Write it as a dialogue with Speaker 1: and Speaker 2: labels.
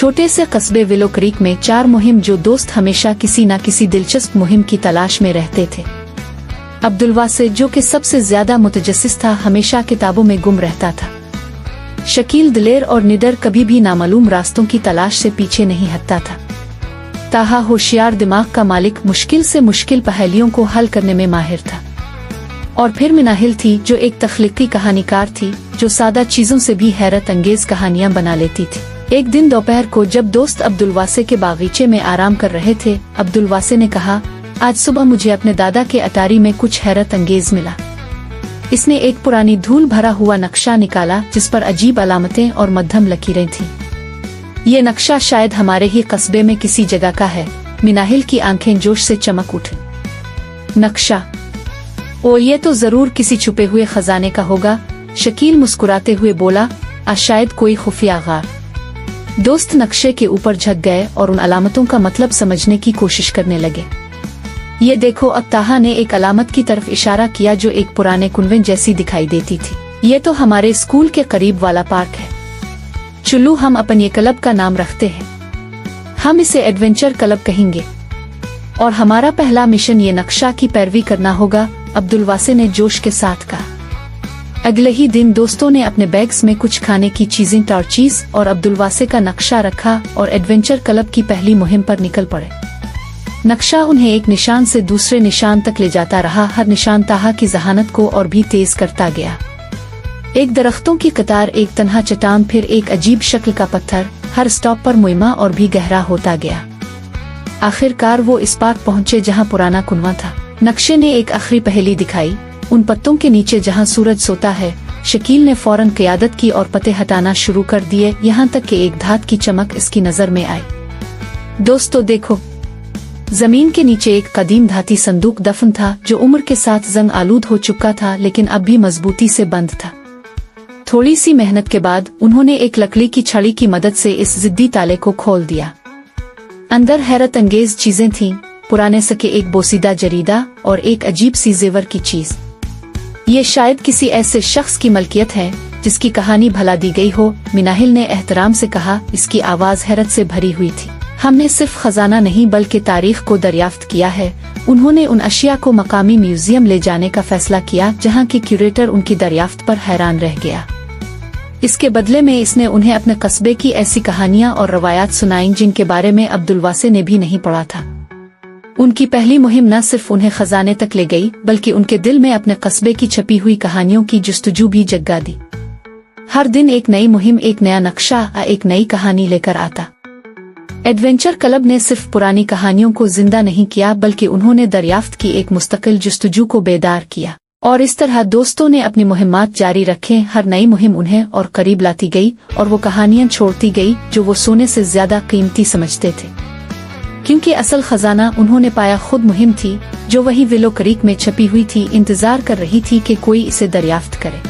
Speaker 1: छोटे से कस्बे विलो क्रीक में 4 मुहिम जो दोस्त हमेशा किसी न किसी दिलचस्प मुहिम की तलाश में रहते थे। अब्दुलवासे जो कि सबसे ज्यादा मुतजस्सिस था, हमेशा किताबों में गुम रहता था। शकील दिलेर और निडर कभी भी नामालूम रास्तों की तलाश से पीछे नहीं हटता था। ताहा होशियार दिमाग का मालिक मुश्किल से मुश्किल पहेलियों को हल करने में माहिर था। और फिर मिनाहिल थी जो एक तख्लीकी कहानीकार थी, जो सादा चीजों से भी हैरत अंगेज कहानियां बना लेती थी। एक दिन दोपहर को जब दोस्त अब्दुलवासे के बागीचे में आराम कर रहे थे, अब्दुलवासे ने कहा, आज सुबह मुझे अपने दादा के अटारी में कुछ हैरत अंगेज मिला। इसने एक पुरानी धूल भरा हुआ नक्शा निकाला जिस पर अजीब अलामतें और मध्यम लकीरें थीं। ये नक्शा शायद हमारे ही कस्बे में किसी जगह का है। मिनाहिल की आंखें जोश से चमक उठी। नक्शा? ओ, ये तो जरूर किसी छुपे हुए खजाने का होगा। शकील मुस्कुराते हुए बोला, शायद कोई खुफिया गार। दोस्त नक्शे के ऊपर झक गए और उन अलामतों का मतलब समझने की कोशिश करने लगे। ये देखो, अब ताहा ने एक अलामत की तरफ इशारा किया जो एक पुराने कुनवें जैसी दिखाई देती थी। ये तो हमारे स्कूल के करीब वाला पार्क है। चुल्लू, हम अपन ये क्लब का नाम रखते हैं। हम इसे एडवेंचर क्लब कहेंगे और हमारा पहला मिशन ये नक्शा की पैरवी करना होगा, अब्दुलवासे ने जोश के साथ कहा। अगले ही दिन दोस्तों ने अपने बैग्स में कुछ खाने की चीजें, टॉर्चीज और अब्दुलवासे का नक्शा रखा और एडवेंचर क्लब की पहली मुहिम पर निकल पड़े। नक्शा उन्हें एक निशान से दूसरे निशान तक ले जाता रहा। हर निशान ताहा की जहानत को और भी तेज करता गया। एक दरख्तों की कतार, एक तन्हा चट्टान, फिर एक अजीब शक्ल का पत्थर। हर स्टॉप पर मुइमा और भी गहरा होता गया। आखिरकार वो इस पार्क पहुंचे जहां पुराना कुनवा था। नक्शे ने एक आखिरी पहेली दिखाई। उन पत्तों के नीचे जहां सूरज सोता है। शकील ने फौरन क़यादत की और पत्ते हटाना शुरू कर दिए, यहाँ तक कि एक धात की चमक इसकी नजर में आई। दोस्तों देखो, जमीन के नीचे एक कदीम धाती संदूक दफन था जो उम्र के साथ जंग आलूद हो चुका था, लेकिन अब भी मजबूती से बंद था। थोड़ी सी मेहनत के बाद उन्होंने एक लकड़ी की छड़ी की मदद से इस जिद्दी ताले को खोल दिया। अंदर हैरत अंगेज चीजें थीं, पुराने सके एक बोसीदा जरीदा और एक अजीब सी जेवर की चीज। ये शायद किसी ऐसे शख्स की मलकियत है जिसकी कहानी भला दी गई हो, मिनाहिल ने एहतराम से कहा। इसकी आवाज हैरत से भरी हुई थी। हमने सिर्फ खजाना नहीं बल्कि तारीख को दरियाफ्त किया है। उन्होंने उन अशिया को मकामी म्यूजियम ले जाने का फैसला किया जहां की क्यूरेटर उनकी दरियाफ्त पर हैरान रह गया। इसके बदले में इसने उन्हें अपने कस्बे की ऐसी कहानियां और रवायात सुनाईं जिनके बारे में अब्दुलवासे ने भी नहीं पढ़ा था। उनकी पहली मुहिम न सिर्फ उन्हें खजाने तक ले गई बल्कि उनके दिल में अपने कस्बे की छपी हुई कहानियों की जुस्तजू भी जगा दी। हर दिन एक नई मुहिम, एक नया नक्शा, एक नई कहानी लेकर आता। एडवेंचर क्लब ने सिर्फ पुरानी कहानियों को जिंदा नहीं किया बल्कि उन्होंने दरियाफ्त की एक मुस्तकिल जुस्तजू को बेदार किया। और इस तरह दोस्तों ने अपनी मुहिम्मात जारी रखे। हर नई मुहिम उन्हें और करीब लाती गई और वो कहानियां छोड़ती गई जो वो सोने से ज्यादा कीमती समझते थे, क्योंकि असल खजाना उन्होंने पाया खुद मुहिम थी जो वही विलो क्रीक में छपी हुई थी, इंतजार कर रही थी कि कोई इसे दरियाफ्त करे।